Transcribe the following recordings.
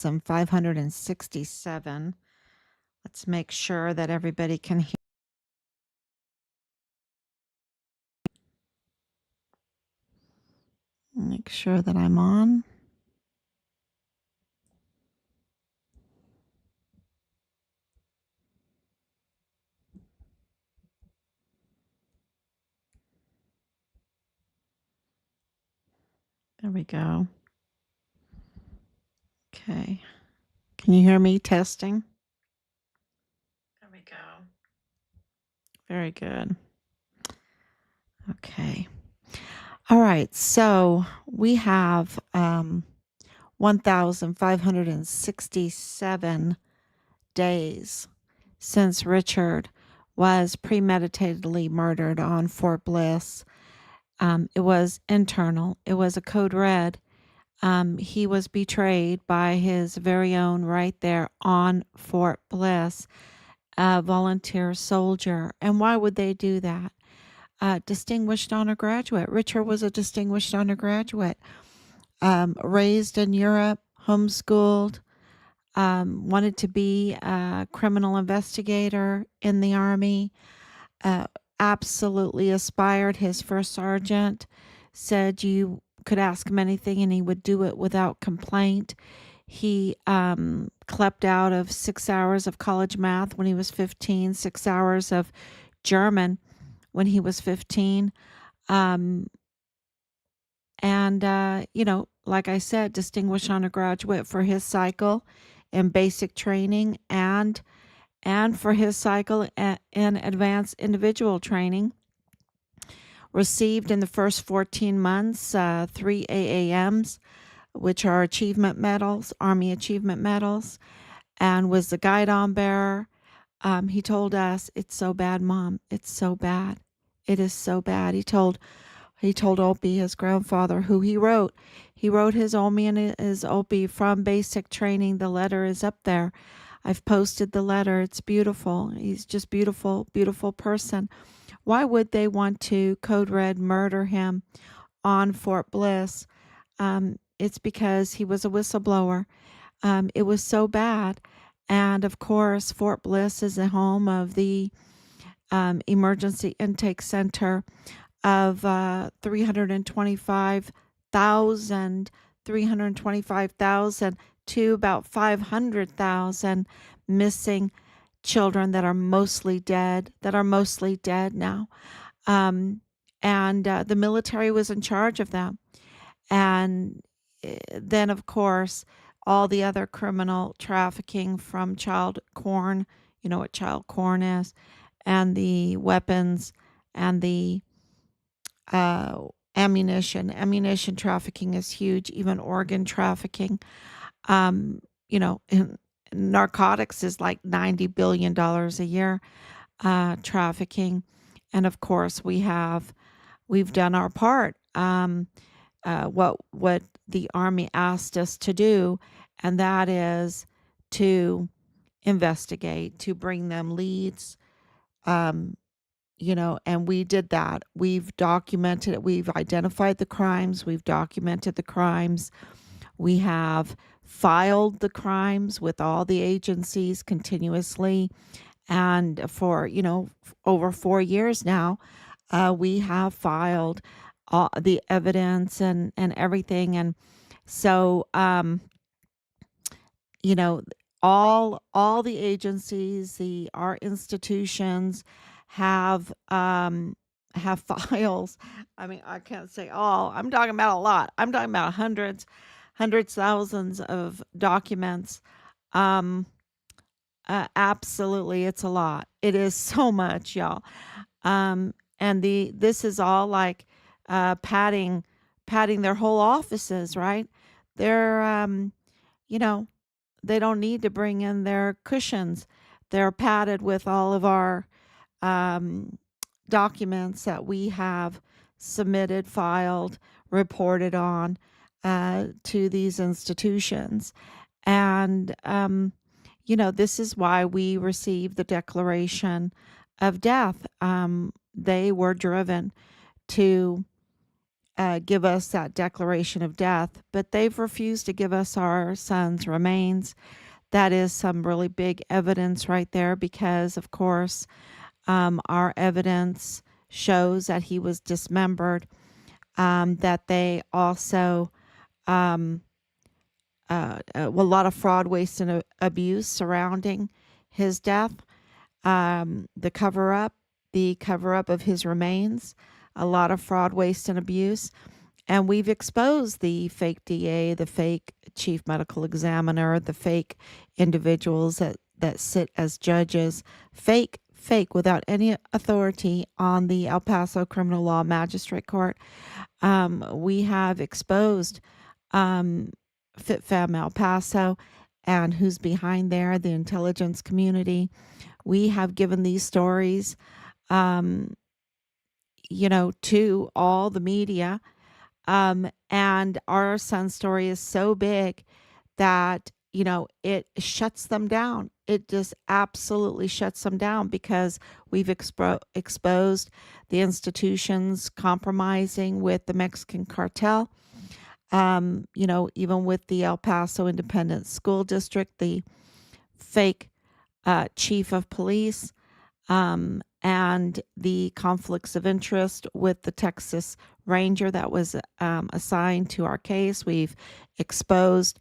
567. Let's make sure that everybody can hear. Make sure that I'm on. There we go. Okay. Can you hear me testing? There we go. Very good. Okay. All right. So we have 1,567 days since Richard was premeditatedly murdered on Fort Bliss. It was internal. It was a code red. He was betrayed by his very own right there on Fort Bliss, a volunteer soldier. And why would they do that? Distinguished honor graduate. Richard was a distinguished undergraduate, raised in Europe, homeschooled, wanted to be a criminal investigator in the Army, absolutely aspired. His first sergeant said you could ask him anything and he would do it without complaint. He clept out of 6 hours of college math when he was 15, 6 hours of German when he was 15. Like I said, distinguished undergraduate for his cycle in basic training and for his cycle in advanced individual training. Received in the first 14 months 3 AAMs, which are achievement medals, Army achievement medals, and was the guidon bearer. He told us, "It's so bad, Mom. It's so bad. It is so bad." He told Opie, his grandfather, who he wrote. He wrote his Omi and his Opie from basic training. The letter is up there. I've posted the letter. It's beautiful. He's just beautiful, beautiful person. Why would they want to code red murder him on Fort Bliss? It's because he was a whistleblower. It was so bad. And of course, Fort Bliss is the home of the emergency intake center of 325,000 to about 500,000 missing children that are mostly dead now. The military was in charge of them. And then, of course, all the other criminal trafficking from child corn, you know what child corn is, and the weapons and the ammunition. Ammunition trafficking is huge, even organ trafficking. Narcotics is like $90 billion a year, trafficking. And of course, we've done our part. What the Army asked us to do, and that is to investigate, to bring them leads, and we did that. We've documented it. We've identified the crimes. We've documented the crimes. We have filed the crimes with all the agencies continuously. And for, over 4 years now, we have filed all the evidence and everything. And so, all the agencies, our institutions have files. I mean, I can't say all. I'm talking about a lot. I'm talking about hundreds, thousands of documents. Absolutely, it's a lot. It is so much, y'all. And this is all like padding their whole offices, right? They're they don't need to bring in their cushions. They're padded with all of our documents that we have submitted, filed, reported on to these institutions. And, this is why we received the declaration of death. They were driven to give us that declaration of death, but they've refused to give us our son's remains. That is some really big evidence right there because, of course, our evidence shows that he was dismembered, that they also, um, a lot of fraud, waste, and abuse surrounding his death, the cover up of his remains, a lot of fraud, waste, and abuse. And we've exposed the fake DA, the fake chief medical examiner, the fake individuals that sit as judges, fake without any authority on the El Paso Criminal Law Magistrate Court. We have exposed FitFam El Paso and who's behind there, the intelligence community. We have given these stories, um, to all the media. And our son's story is so big that, it shuts them down. It just absolutely shuts them down because we've exposed the institutions compromising with the Mexican cartel. Even with the El Paso Independent School District, the fake chief of police, and the conflicts of interest with the Texas Ranger that was assigned to our case. We've exposed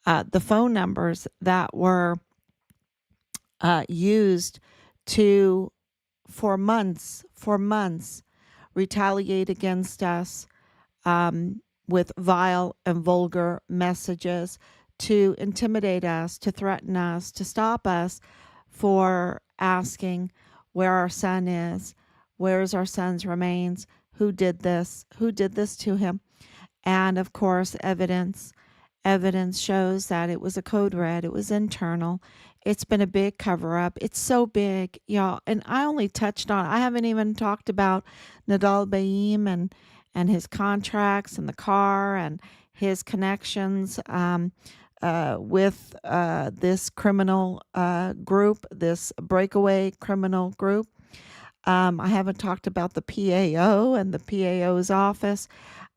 the phone numbers that were used to, for months, retaliate against us with vile and vulgar messages to intimidate us, to threaten us, to stop us for asking where our son is, where's our son's remains, who did this to him. And of course, evidence shows that it was a code red, it was internal. It's been a big cover up. It's so big, y'all. And I haven't even talked about Nadal Baim and his contracts and the car and his connections with this criminal group, this breakaway criminal group. I haven't talked about the PAO and the PAO's office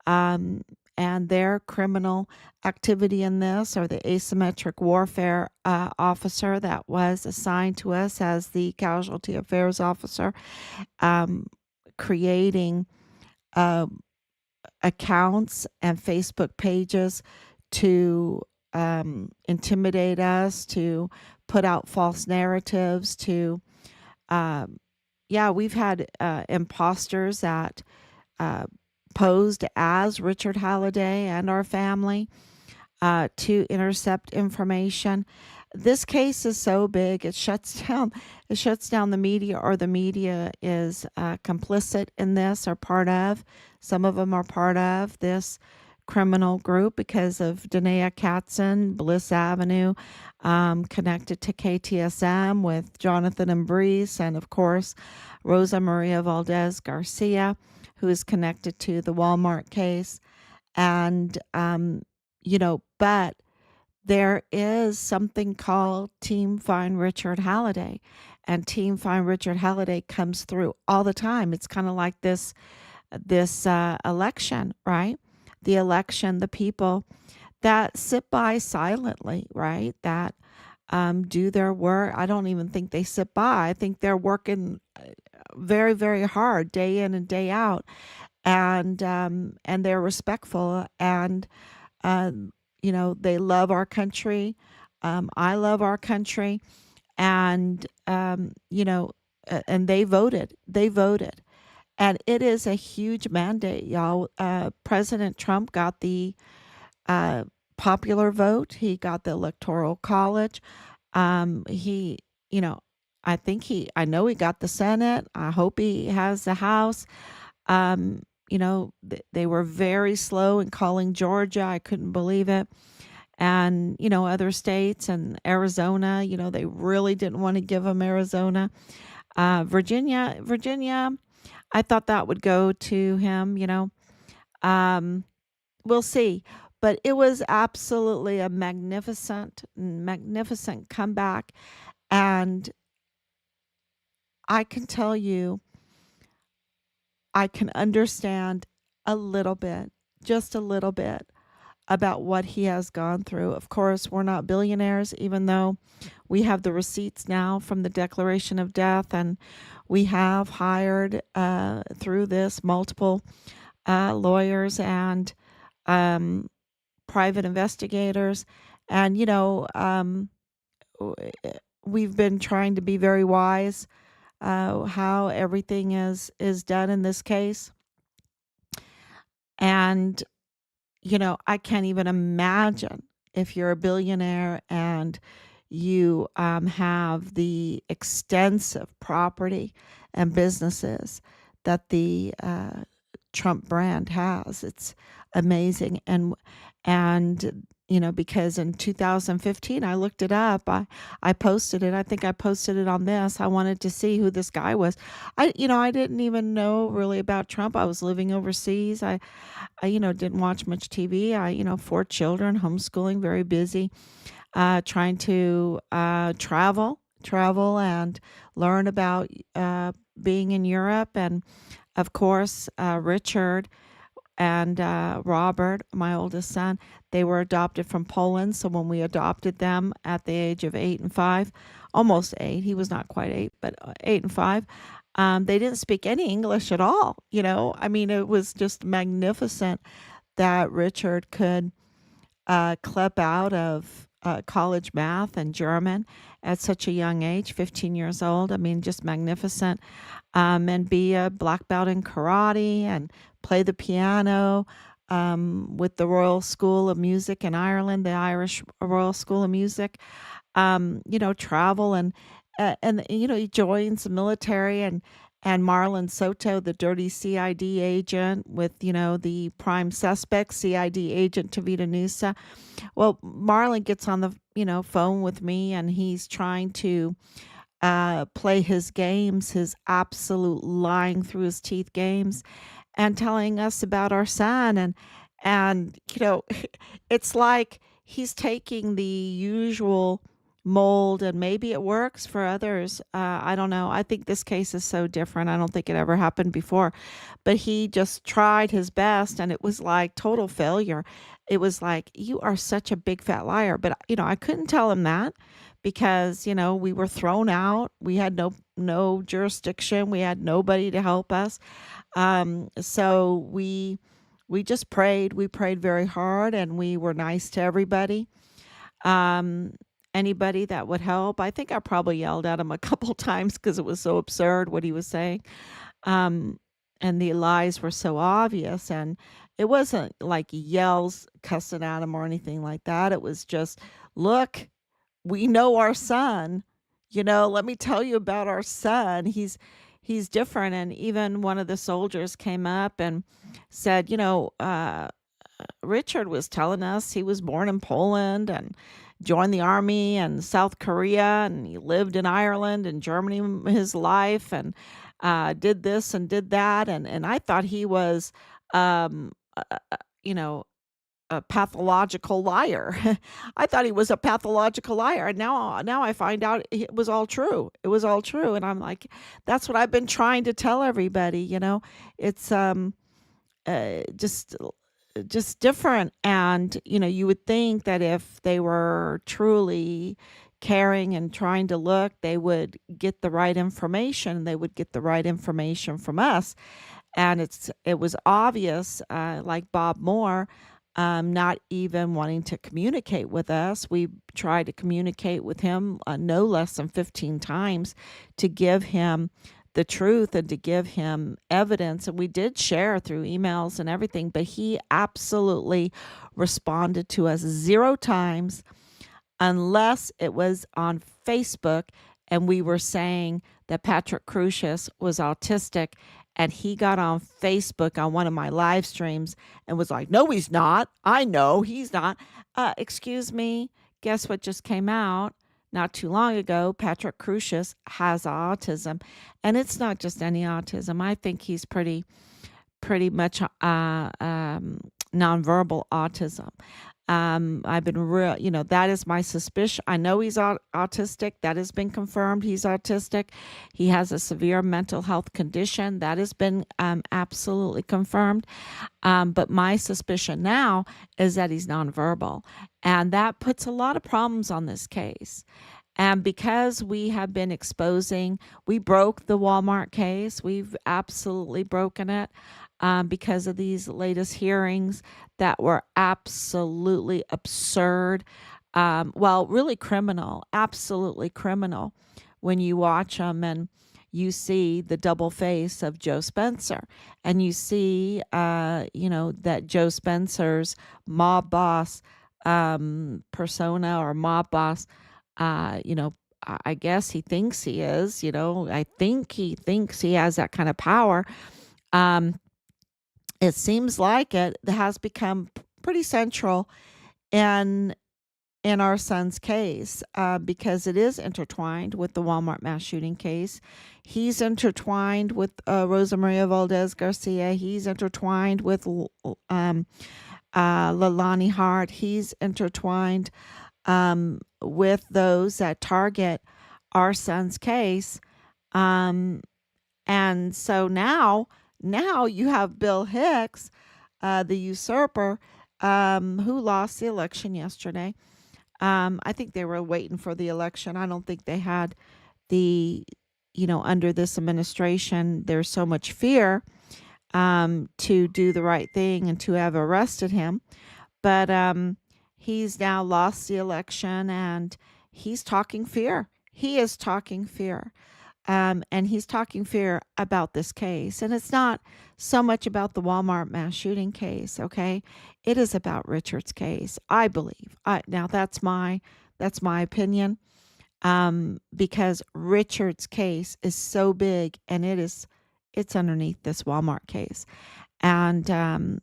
and their criminal activity in this, or the asymmetric warfare officer that was assigned to us as the casualty affairs officer, creating accounts and Facebook pages to intimidate us, to put out false narratives, to, we've had imposters that posed as Richard Halliday and our family to intercept information. This case is so big, it shuts down the media, or the media is complicit in this, or part of. Some of them are part of this criminal group because of Danae Katzen, Bliss Avenue, connected to KTSM with Jonathan and Brees, and of course, Rosa Maria Valdez Garcia, who is connected to the Walmart case. And, but there is something called Team Find Richard Halliday, and Team Find Richard Halliday comes through all the time. It's kind of like this election, right? The election, the people that sit by silently, right? That do their work. I don't even think they sit by. I think they're working very, very hard day in and day out, and they're respectful, and they love our country. I love our country, and and they voted. And it is a huge mandate, y'all. President Trump got the popular vote. He got the Electoral College. He, I know he got the Senate. I hope he has the House. They were very slow in calling Georgia. I couldn't believe it. And, other states and Arizona, they really didn't want to give him Arizona. Virginia, I thought that would go to him. We'll see. But it was absolutely a magnificent comeback. And I can tell you, I can understand a little bit just a little bit about what he has gone through. Of course, we're not billionaires, even though we have the receipts now from the declaration of death, and we have hired through this multiple lawyers and um, private investigators. And, we've been trying to be very wise how everything is done in this case. And I can't even imagine if you're a billionaire and you have the extensive property and businesses that the Trump brand has. It's amazing. And because in 2015 I looked it up. I posted it. I think I posted it on this. I wanted to see who this guy was. I didn't even know really about Trump. I was living overseas. I didn't watch much TV. 4 children, homeschooling, very busy, trying to travel and learn about being in Europe. And of course, Richard and Robert, my oldest son, they were adopted from Poland. So when we adopted them at the age of 8 and 5, almost 8, he was not quite 8, but 8 and 5, they didn't speak any English at all. I mean, it was just magnificent that Richard could clip out of college math and German at such a young age, 15 years old. I mean, just magnificent. And be a black belt in karate and play the piano with the Royal School of Music in Ireland, the Irish Royal School of Music. Travel and he joins the military, and Marlon Soto, the dirty CID agent with the prime suspect, CID agent Tavita Nusa. Well, Marlon gets on the phone with me, and he's trying to play his games, his absolute lying through his teeth games, and telling us about our son. And it's like he's taking the usual mold, and maybe it works for others. I don't know. I think this case is so different. I don't think it ever happened before, but he just tried his best, and it was like total failure. It was like, you are such a big fat liar. But I couldn't tell him that, because we were thrown out. We had no jurisdiction. We had nobody to help us. So we just prayed. We prayed very hard, and we were nice to everybody. Um, Anybody that would help. I think I probably yelled at him a couple times because it was so absurd what he was saying. Um, and the lies were so obvious, and it wasn't like yells cussing at him or anything like that. It was just, look, we know our son. Let me tell you about our son. He's different. And even one of the soldiers came up and said, Richard was telling us he was born in Poland and joined the army and South Korea, and he lived in Ireland and Germany his life, and did this and did that. And I thought he was, um, uh, uh, you know, a pathological liar. I thought he was a pathological liar, and now I find out it was all true. It was all true, and I'm like, that's what I've been trying to tell everybody. It's just different. And you would think that if they were truly caring and trying to look, they would get the right information. They would get the right information from us. And it was obvious, like Bob Moore, not even wanting to communicate with us. We tried to communicate with him no less than 15 times to give him the truth and to give him evidence. And we did share through emails and everything, but he absolutely responded to us 0 times, unless it was on Facebook and we were saying that Patrick Crucius was autistic, and he got on Facebook on one of my live streams and was like, no, he's not. I know he's not. Excuse me. Guess what just came out not too long ago? Patrick Crucius has autism, and it's not just any autism. I think he's pretty much nonverbal autism. I've been real, that is my suspicion. I know he's autistic. That has been confirmed. He's autistic. He has a severe mental health condition. That has been absolutely confirmed. But my suspicion now is that he's nonverbal. And that puts a lot of problems on this case. And because we have been exposing, we broke the Walmart case. We've absolutely broken it because of these latest hearings that were absolutely absurd. Well, really criminal, absolutely criminal when you watch them and you see the double face of Joe Spencer and you see, that Joe Spencer's mob boss persona or mob boss I guess he thinks he is, I think he thinks he has that kind of power. Um, it seems like it has become pretty central in our son's case because it is intertwined with the Walmart mass shooting case. He's intertwined with Rosa Maria Valdez Garcia. He's intertwined with Lalani Hart. He's intertwined with those that target our son's case. And so now you have Bill Hicks, the usurper, who lost the election yesterday. I think they were waiting for the election. I don't think they had under this administration, there's so much fear to do the right thing and to have arrested him. But he's now lost the election and he's talking fear. He is talking fear. And he's talking fear about this case. And it's not so much about the Walmart mass shooting case, okay? It is about Richard's case, I believe. Now that's my opinion. Because Richard's case is so big and it's underneath this Walmart case. And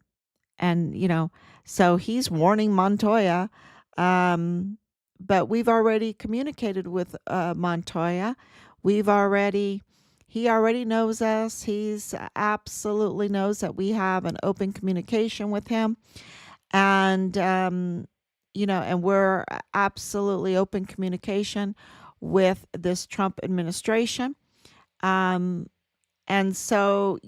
so he's warning Montoya. But we've already communicated with Montoya. He already knows us. He's absolutely knows that we have an open communication with him. And, and we're absolutely open communication with this Trump administration. And so,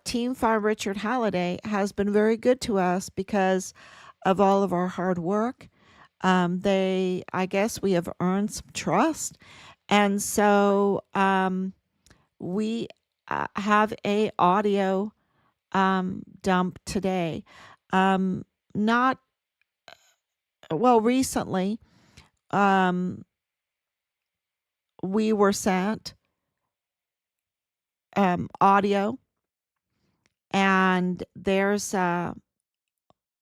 Team Farm Richard Halliday has been very good to us because of all of our hard work. I guess we have earned some trust. And so we have a audio dump today. Not, well, recently we were sent audio and there's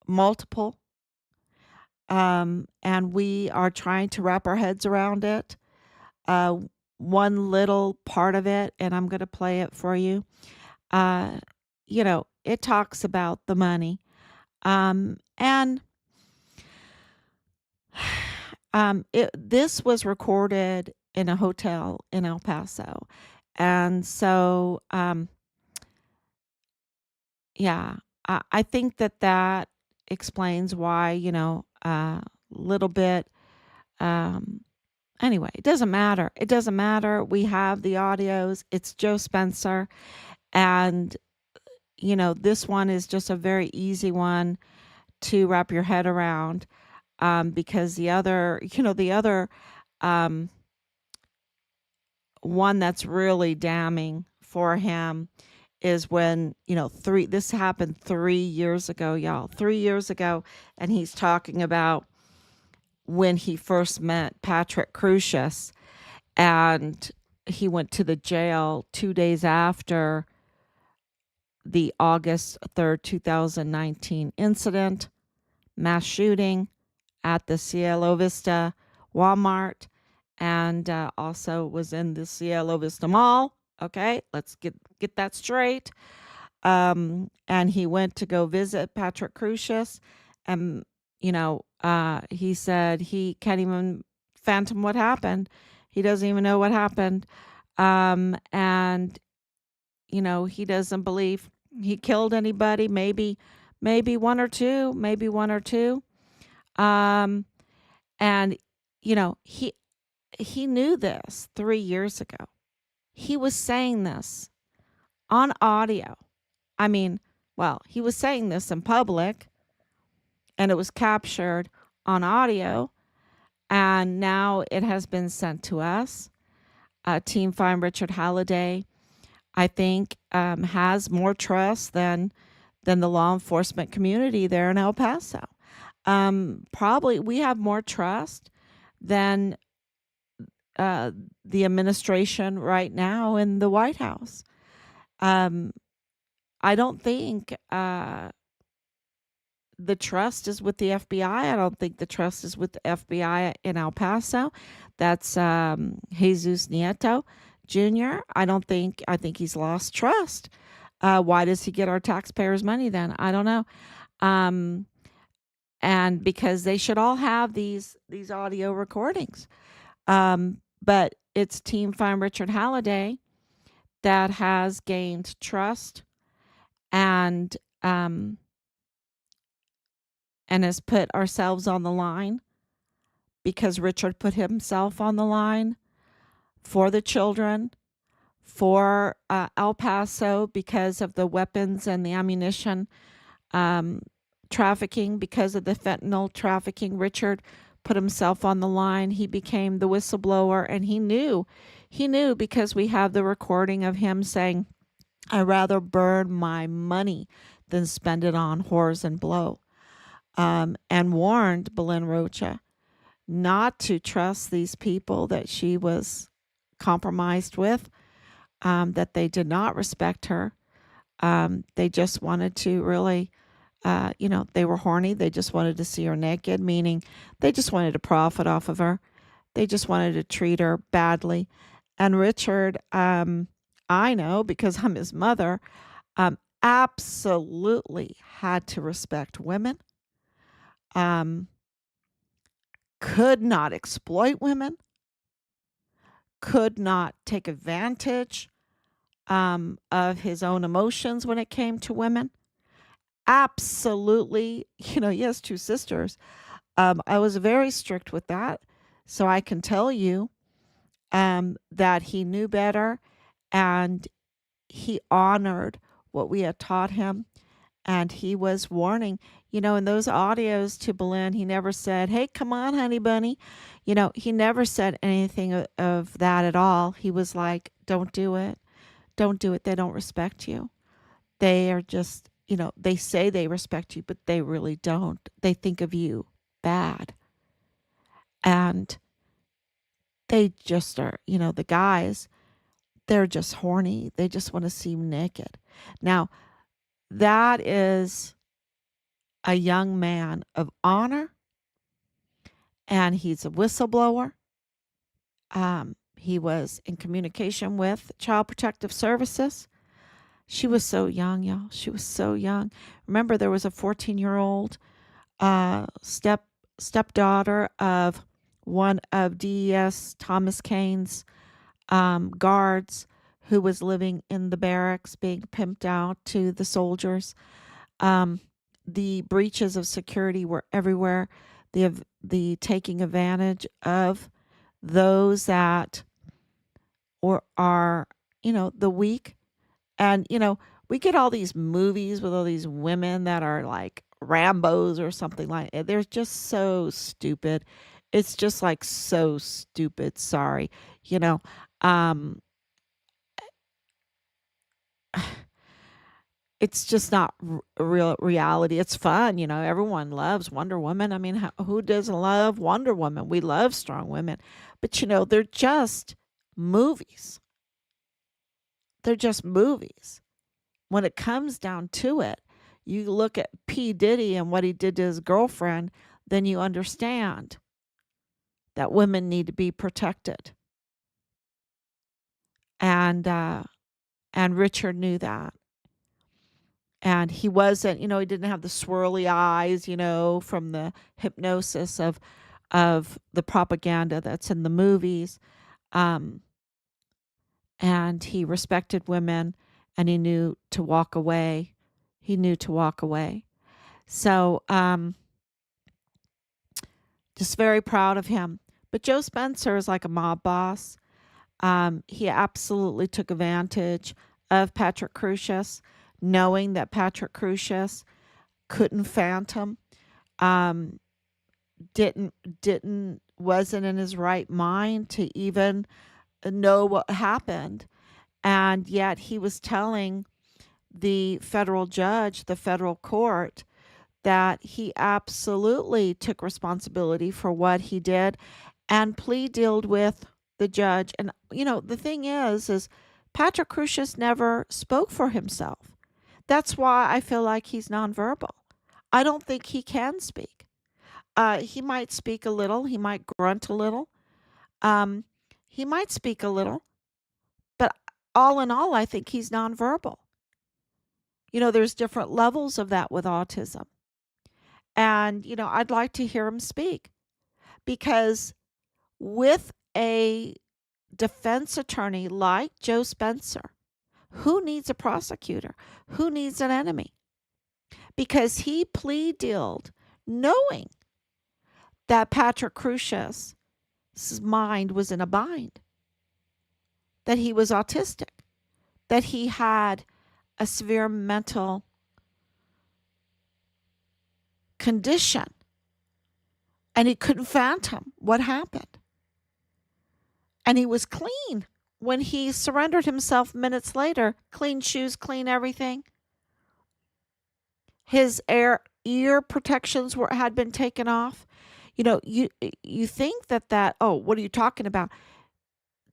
multiple and we are trying to wrap our heads around it. One little part of it, and I'm going to play it for you. It talks about the money. And this was recorded in a hotel in El Paso. And so, yeah, I think that explains why, a little bit, anyway, it doesn't matter. It doesn't matter. We have the audios. It's Joe Spencer. And, this one is just a very easy one to wrap your head around because the other one that's really damning for him is when, this happened 3 years ago, y'all, 3 years ago. And he's talking about when he first met Patrick Crucius and he went to the jail 2 days after the August 3rd, 2019 incident, mass shooting at the Cielo Vista Walmart, and also was in the Cielo Vista Mall. Okay, let's get that straight. And he went to go visit Patrick Crucius, and he said he can't even fathom what happened. He doesn't even know what happened, and he doesn't believe he killed anybody. Maybe one or two. Um, and you know, he knew this 3 years ago. He was saying this on audio. I mean, well, he was saying this in public and it was captured on audio, and now it has been sent to us. Team Fine Richard Halliday, I think, has more trust than the law enforcement community there in El Paso. Probably we have more trust than uh, the administration right now in the White House. Um, I don't think the trust is with the FBI. I don't think the trust is with the FBI in El Paso. That's Jesus Nieto Jr. I think he's lost trust. Why does he get our taxpayers' money then? I don't know. Um, and because they should all have these audio recordings. But it's Team Fine Richard Halliday that has gained trust and um, and has put ourselves on the line because Richard put himself on the line for the children, for El Paso because of the weapons and the ammunition um, trafficking, because of the fentanyl trafficking. Richard put himself on the line. He became the whistleblower, and he knew because we have the recording of him saying, "I'd rather burn my money than spend it on whores and blow," and warned Belen Rocha not to trust these people that she was compromised with, that they did not respect her. They just wanted to really, they were horny. They just wanted to see her naked, meaning they just wanted to profit off of her. They just wanted to treat her badly. And Richard, I know because I'm his mother, absolutely had to respect women, um, could not exploit women, could not take advantage of his own emotions when it came to women. Absolutely, he has two sisters. I was very strict with that. So I can tell you that he knew better and he honored what we had taught him. And he was warning, in those audios to Belen, he never said, "Hey, come on, honey bunny." He never said anything of that at all. He was like, "Don't do it. Don't do it. They don't respect you. They are just, they say they respect you, but they really don't. They think of you bad." And they just are, the guys, they're just horny. They just want to see you naked. Now, that is a young man of honor, and he's a whistleblower. He was in communication with Child Protective Services. She was so young, y'all. She was so young. Remember, there was a 14-year-old stepdaughter of one of DES Thomas Kane's guards who was living in the barracks being pimped out to the soldiers. The breaches of security were everywhere. The taking advantage of those that are the weak. And we get all these movies with all these women that are like Rambos or something like it. They're just so stupid. It's just like so stupid. Sorry. You know, um it's just not real reality. It's fun, everyone loves Wonder Woman. I mean, who doesn't love Wonder Woman? We love strong women. But they're just movies. They're just movies. When it comes down to it, you look at P. Diddy and what he did to his girlfriend, then you understand that women need to be protected. And Richard knew that. And he wasn't, he didn't have the swirly eyes, from the hypnosis of the propaganda that's in the movies. Um, and he respected women, and he knew to walk away. He knew to walk away. So Just very proud of him. But Joe Spencer is like a mob boss. He absolutely took advantage of Patrick Crusius, knowing that Patrick Crusius couldn't fathom, um, wasn't in his right mind to even know what happened. And yet he was telling the federal judge, the federal court, that he absolutely took responsibility for what he did and plea dealed with the judge. And, the thing is Patrick Crusius never spoke for himself. That's why I feel like he's nonverbal. I don't think he can speak. He might speak a little, he might grunt a little, um, he might speak a little, but all in all, I think he's nonverbal. There's different levels of that with autism. And, I'd like to hear him speak because with a defense attorney like Joe Spencer, who needs a prosecutor? Who needs an enemy? Because he plea dealed knowing that Patrick Crusius' mind was in a bind, that he was autistic, that he had a severe mental condition, and he couldn't fathom what happened. And he was clean when he surrendered himself minutes later. Clean shoes, clean everything. His ear protections had been taken off. You think that, oh, what are you talking about?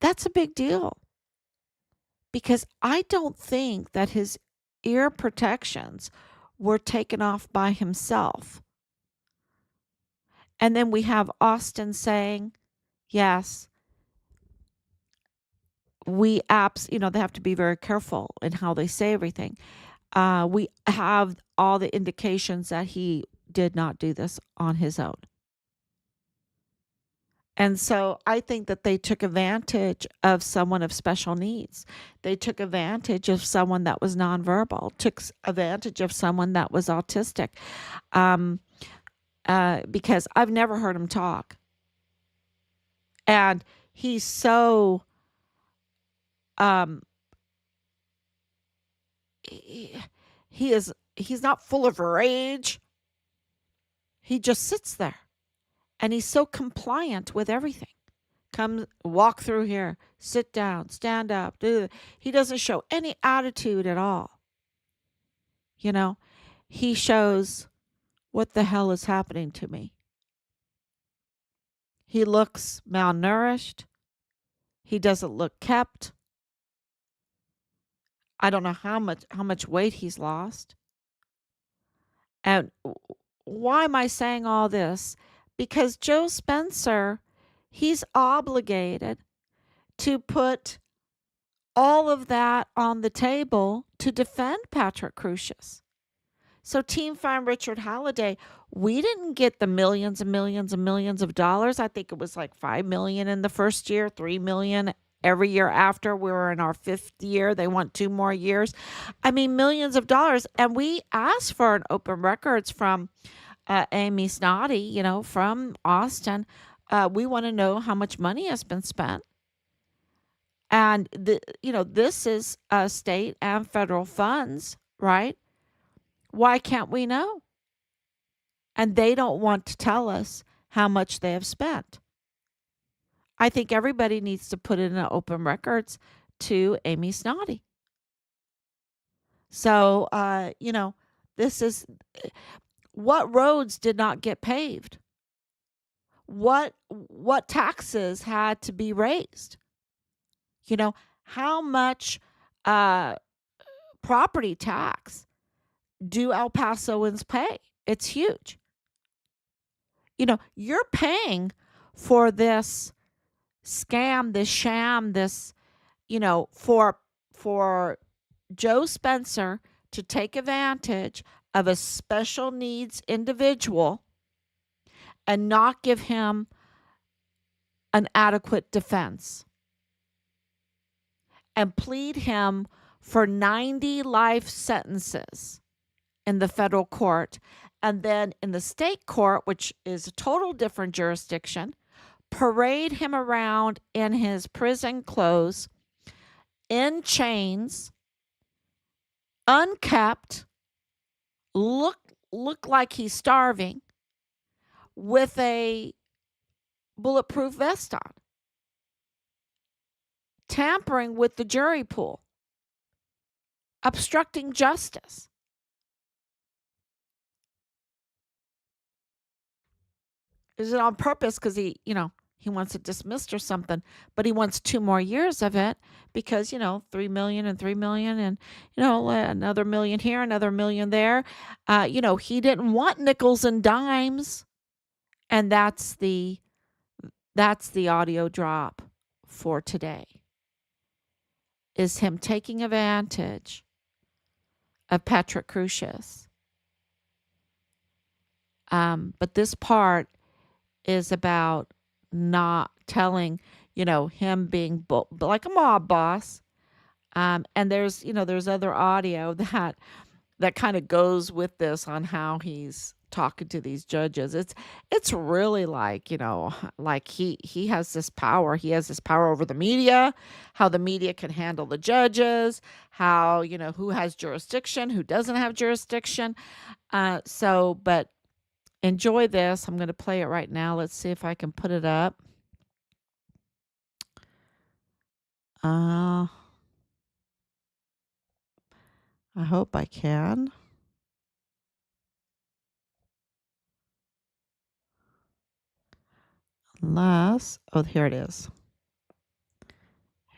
That's a big deal. Because I don't think that his ear protections were taken off by himself. And then we have Austin saying, yes, they have to be very careful in how they say everything. We have all the indications that he did not do this on his own. And so I think that they took advantage of someone of special needs. They took advantage of someone that was nonverbal, took advantage of someone that was autistic, because I've never heard him talk. And he's so, he's not full of rage. He just sits there. And he's so compliant with everything. Come, walk through here, sit down, stand up. He doesn't show any attitude at all. He shows, what the hell is happening to me? He looks malnourished. He doesn't look kept. I don't know how much weight he's lost. And why am I saying all this? Because Joe Spencer, he's obligated to put all of that on the table to defend Patrick Crusius. So Team Find Richard Halliday, we didn't get the millions and millions and millions of dollars. I think it was like $5 million in the first year, $3 million every year after. We were in our 5th year. They want 2 more years. I mean, millions of dollars. And we asked for an open records from Amy Snoddy, from Austin. We want to know how much money has been spent. And, this is state and federal funds, right? Why can't we know? And they don't want to tell us how much they have spent. I think everybody needs to put in an open records to Amy Snoddy. So, this is what roads did not get paved? What taxes had to be raised? How much property tax do El Pasoans pay? It's huge. You're paying for this scam, this sham, this, for Joe Spencer to take advantage of a special needs individual and not give him an adequate defense and plead him for 90 life sentences in the federal court and then in the state court, which is a total different jurisdiction, parade him around in his prison clothes, in chains, unkept, look like he's starving, with a bulletproof vest on, tampering with the jury pool, obstructing justice. Is it on purpose because he wants it dismissed or something, but he wants 2 more years of it because, 3 million and 3 million and, another million here, another million there. He didn't want nickels and dimes. And that's the audio drop for today. Is him taking advantage of Patrick Crucius. But this part is about not telling, him being like a mob boss. And there's other audio that kind of goes with this on how he's talking to these judges. It's really like, like he has this power. He has this power over the media, how the media can handle the judges, how, who has jurisdiction, who doesn't have jurisdiction. But enjoy this. I'm going to play it right now. Let's see if I can put it up. I hope I can. Here it is.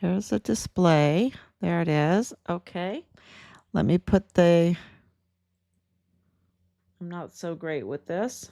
Here's a display. There it is. Okay. Let me put I'm not so great with this.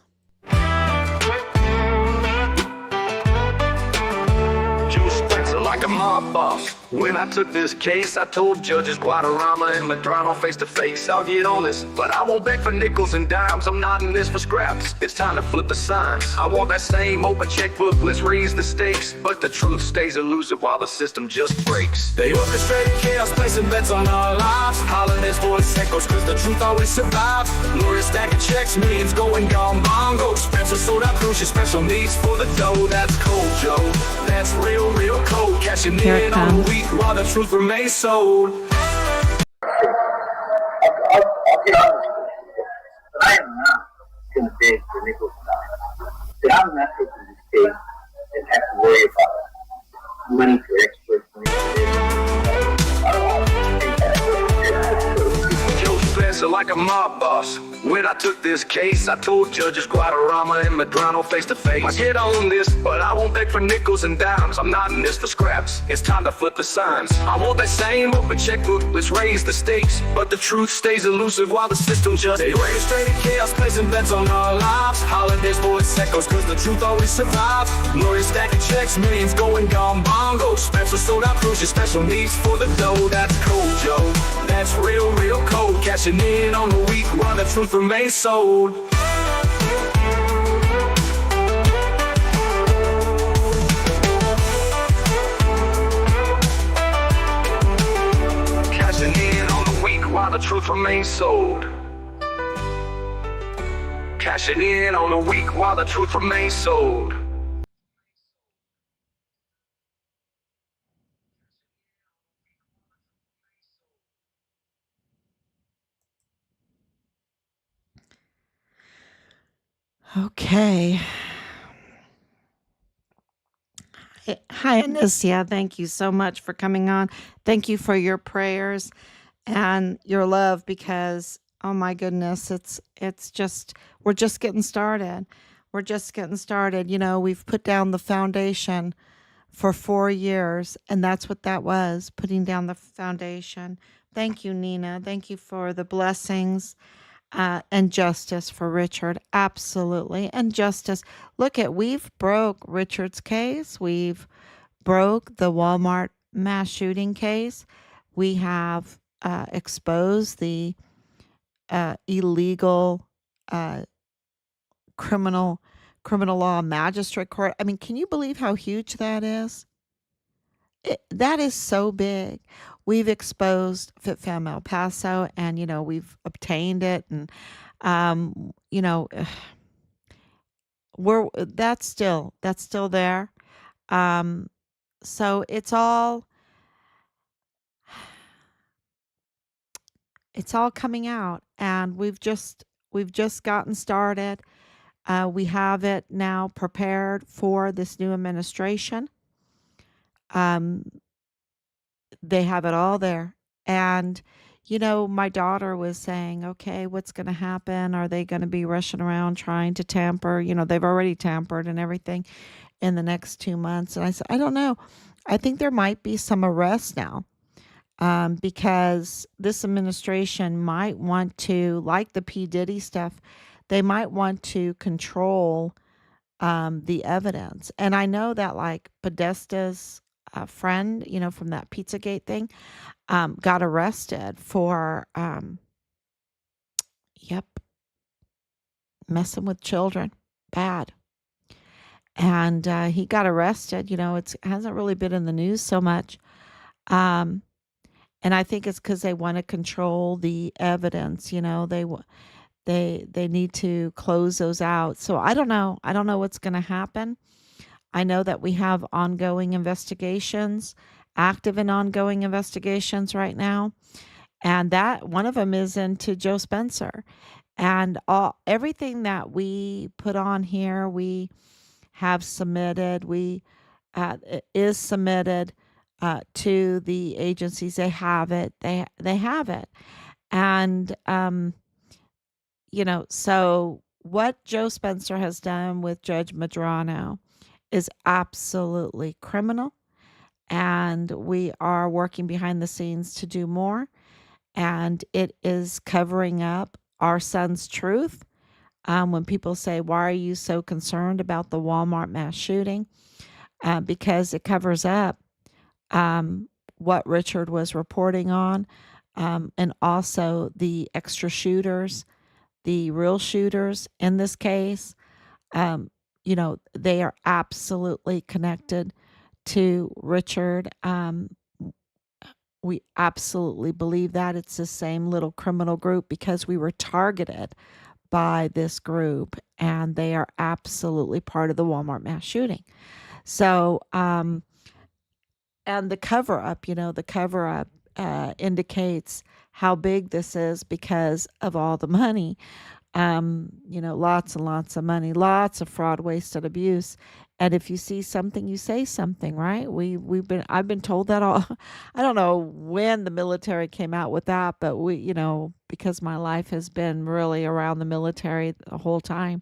Like a mob boss. When I took this case, I told judges Guadarrama and Medrano face to face, I'll get on this, but I won't beg for nickels and dimes. I'm not in this for scraps. It's time to flip the signs. I want that same open checkbook. Let's raise the stakes, but the truth stays elusive while the system just breaks. They orchestrated chaos, placing bets on our lives. Holidays for the echoes, cause the truth always survives. Lawyers stacking checks, millions going gone bongo. Spencer sold out Crucius, special needs for the dough. That's cold, Joe. That's real cold. Cashing in on the weak while the truth remains sold. I'll be honest with you, but I am not going to beg for nickels and dimes. See, I'm not taking this case and have to worry about money for experts. I don't want to take that. Joe Spencer like a mob boss. When I took this case, I told judges Guadarrama and Medrano face to face, I get on this, but I won't beg for nickels and dimes. I'm not in this for scraps. It's time to flip the signs. I want that same open checkbook. Let's raise the stakes, but the truth stays elusive while the system just orchestrated chaos, placing bets on our lives. Holidays for its echoes, cause the truth always survives. Lawyers stacking checks, millions going gone bongo. Spencer sold out Crucius, special needs for the dough. That's cold, Joe. That's real cold. Cashing in on the weak while the truth remains sold. Cashing in on the weak while the truth remains sold. Cashing in on the weak while the truth remains sold. Okay. Hi, Anicia. Thank you so much for coming on. Thank you for your prayers and your love because, oh my goodness, it's just, we're just getting started. We're just getting started. We've put down the foundation for 4 years, and that's what that was, putting down the foundation. Thank you, Nina. Thank you for the blessings. And justice for Richard. Absolutely. And justice. We've broke Richard's case. We've broke the Walmart mass shooting case. We have exposed the illegal criminal law magistrate court. I mean, can you believe how huge that is? That is so big. We've exposed FitFam El Paso, and we've obtained it, and You know, we're that's still there. Um, so it's all coming out, and we've just gotten started. We have it now prepared for this new administration. Um, they have it all there. And, my daughter was saying, okay, what's going to happen? Are they going to be rushing around trying to tamper? They've already tampered and everything in the next 2 months. And I said, I don't know. I think there might be some arrests now, because this administration might want to, like the P. Diddy stuff, they might want to control the evidence. And I know that, like, Podesta's friend, from that Pizzagate thing, got arrested for, yep, messing with children. Bad. And he got arrested. It hasn't really been in the news so much. Um, and I think it's because they want to control the evidence. They need to close those out. So I don't know. I don't know what's going to happen. I know that we have ongoing investigations, active and ongoing investigations right now. And that one of them is into Joe Spencer. And everything that we put on here, we have submitted, is submitted to the agencies. They have it. They have it. And so what Joe Spencer has done with Judge Madrano is absolutely criminal. And we are working behind the scenes to do more. And it is covering up our son's truth. When people say, why are you so concerned about the Walmart mass shooting? Because it covers up um, what Richard was reporting on, and also the extra shooters, the real shooters in this case. They are absolutely connected to Richard. We absolutely believe that it's the same little criminal group because we were targeted by this group, and they are absolutely part of the Walmart mass shooting. So, and the cover up indicates how big this is because of all the money. Lots and lots of money, lots of fraud, waste, and abuse. And if you see something, you say something, right? I've been told that all. I don't know when the military came out with that, but because my life has been really around the military the whole time.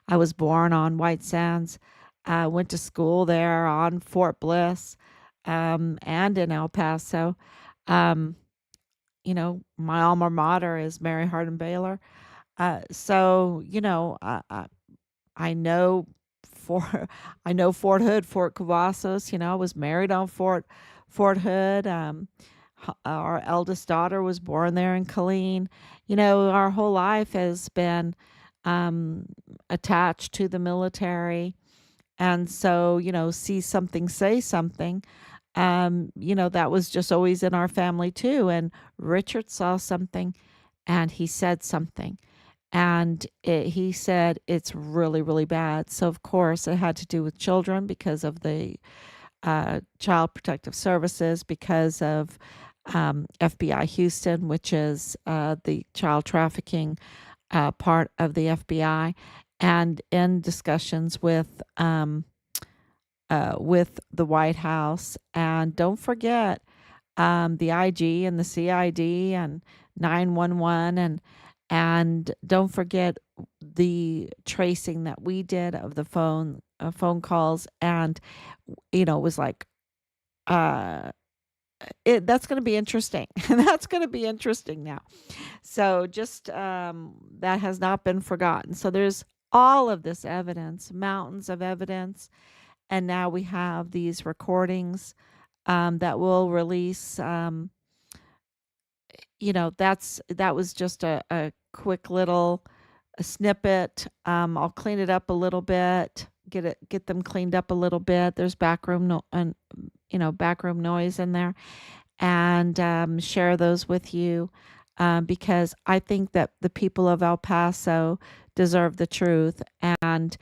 I was born on White Sands, went to school there on Fort Bliss, and in El Paso. Um, my alma mater is Mary Hardin Baylor. So I know for I know Fort Hood, Fort Cavazos. I was married on Fort Hood. Our eldest daughter was born there in Killeen. Our whole life has been um, attached to the military, and so see something, say something. That was just always in our family too. And Richard saw something, and he said something, and he said it's really, really bad. So, of course, it had to do with children because of the Child Protective Services, because of FBI Houston, which is the child trafficking part of the FBI, and in discussions with the White House. And don't forget the IG and the CID and 911, and don't forget the tracing that we did of the phone calls. And it was like uh that's going to be interesting. That's going to be interesting now. So just that has not been forgotten. So there's all of this evidence, mountains of evidence, and now we have these recordings that will release. That was just a quick little a snippet. I'll clean it up a little bit, get them cleaned up a little bit. There's backroom noise in there, and share those with you. because I think that the people of El Paso deserve the truth. And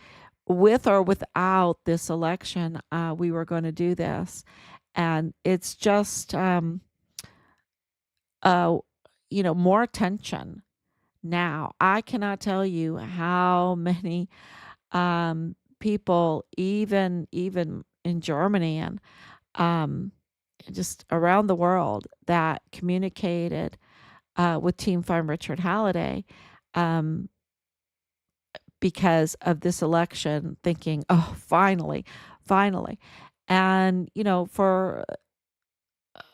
with or without this election, we were going to do this. And it's just, uh, more attention now. I cannot tell you how many people, even in Germany and um, just around the world, that communicated with Team Farm Richard Halliday um, because of this election, thinking, "Oh, finally, finally," and for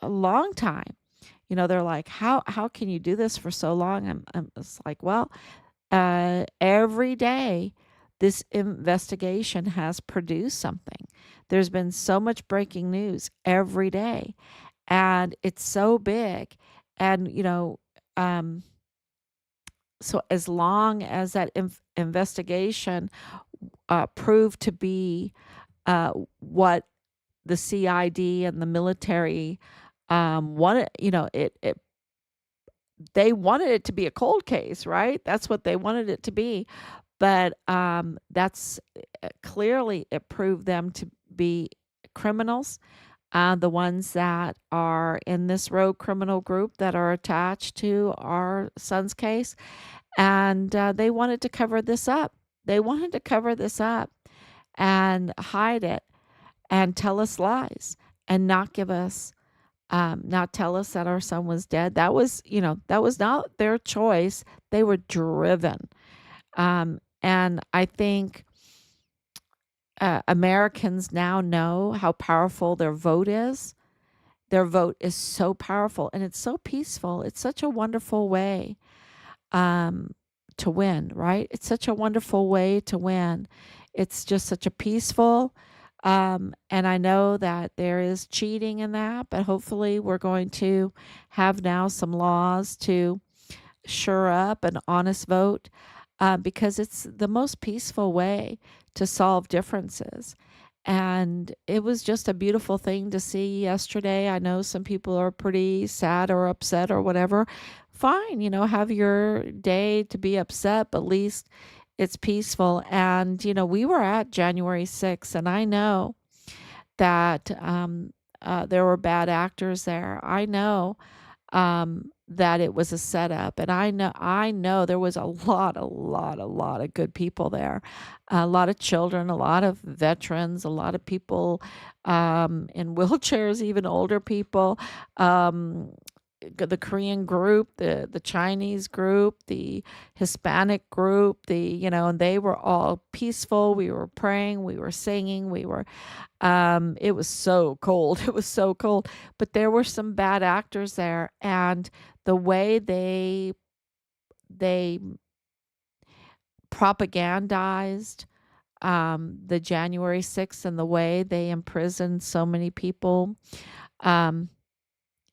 a long time, they're like, "How can you do this for so long?" I'm it's like, well, every day this investigation has produced something. There's been so much breaking news every day, and it's so big. And, um, so as long as that investigation proved to be what the CID and the military wanted, they wanted it to be a cold case, right? That's what they wanted it to be. But that's clearly it proved them to be criminals, the ones that are in this rogue criminal group that are attached to our son's case. And they wanted to cover this up. They wanted to cover this up and hide it and tell us lies and not give us, not tell us that our son was dead. That was not their choice. They were driven. And I think Americans now know how powerful their vote is. Their vote is so powerful and it's so peaceful. It's such a wonderful way um, to win, right? It's such a wonderful way to win. It's just such a peaceful, and I know that there is cheating in that, but hopefully we're going to have now some laws to sure up an honest vote, because it's the most peaceful way to solve differences. And it was just a beautiful thing to see yesterday. I know some people are pretty sad or upset or whatever. Fine, have your day to be upset, but at least it's peaceful. And, we were at January 6th, and I know that there were bad actors there. I know that it was a setup, and I know there was a lot of good people there, a lot of children, a lot of veterans, a lot of people in wheelchairs, even older people. Um, the Korean group, the Chinese group, the Hispanic group, and they were all peaceful. We were praying, we were singing, it was so cold. It was so cold. But there were some bad actors there, and the way they propagandized the January 6th and the way they imprisoned so many people, um,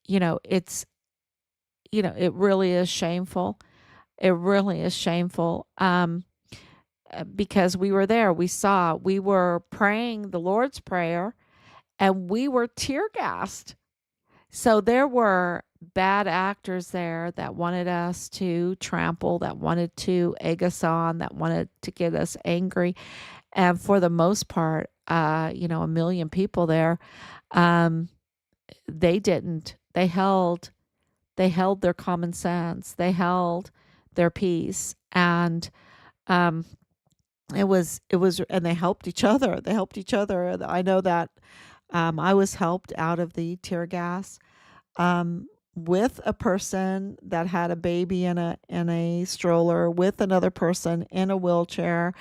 it's it really is shameful. It really is shameful. Because we were there, we were praying the Lord's Prayer, and we were tear gassed. So there were bad actors there that wanted us to trample, that wanted to egg us on, that wanted to get us angry. And for the most part, a million people there, um, they didn't. They held their common sense. They held their peace, and um, it was, and they helped each other. They helped each other. I know that I was helped out of the tear gas with a person that had a baby in a stroller, with another person in a wheelchair.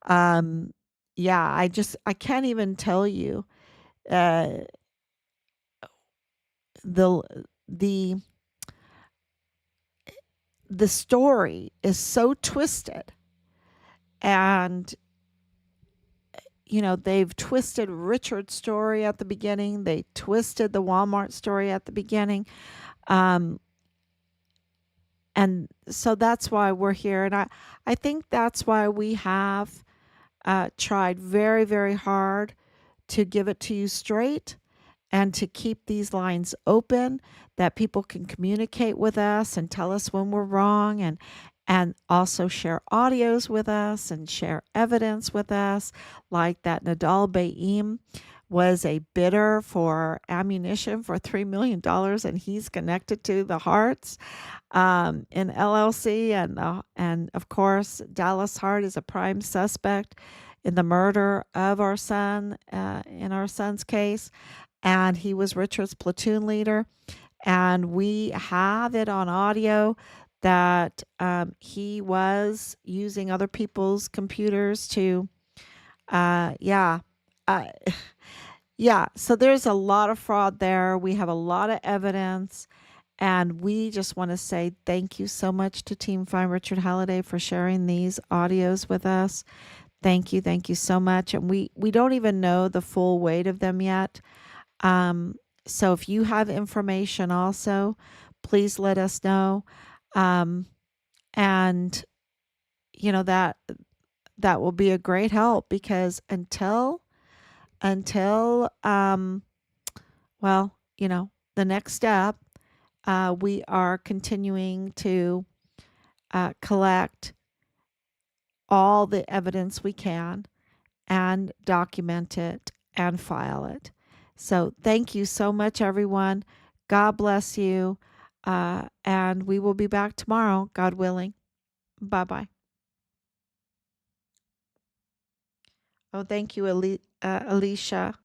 Um, yeah, I can't even tell you uh, the the the story is so twisted, and they've twisted Richard's story at the beginning. They twisted the Walmart story at the beginning. Um, and so that's why we're here. And I think that's why we have tried very, very hard to give it to you straight and to keep these lines open that people can communicate with us and tell us when we're wrong, and also share audios with us and share evidence with us, like that Nadal Baim was a bidder for ammunition for $3 million, and he's connected to the Hearts in LLC. And of course, Dallas Hart is a prime suspect in the murder of our son, in our son's case. And he was Richard's platoon leader. And we have it on audio that he was using other people's computers to, yeah. Uh, yeah, so there's a lot of fraud there. We have a lot of evidence. And we just want to say thank you so much to Team Find Richard Halliday for sharing these audios with us. Thank you so much. And we don't even know the full weight of them yet. So if you have information also, please let us know. And you know that will be a great help, because until well, the next step, we are continuing to collect all the evidence we can and document it and file it. So thank you so much, everyone. God bless you. And we will be back tomorrow, God willing. Bye-bye. Oh, thank you, Alicia.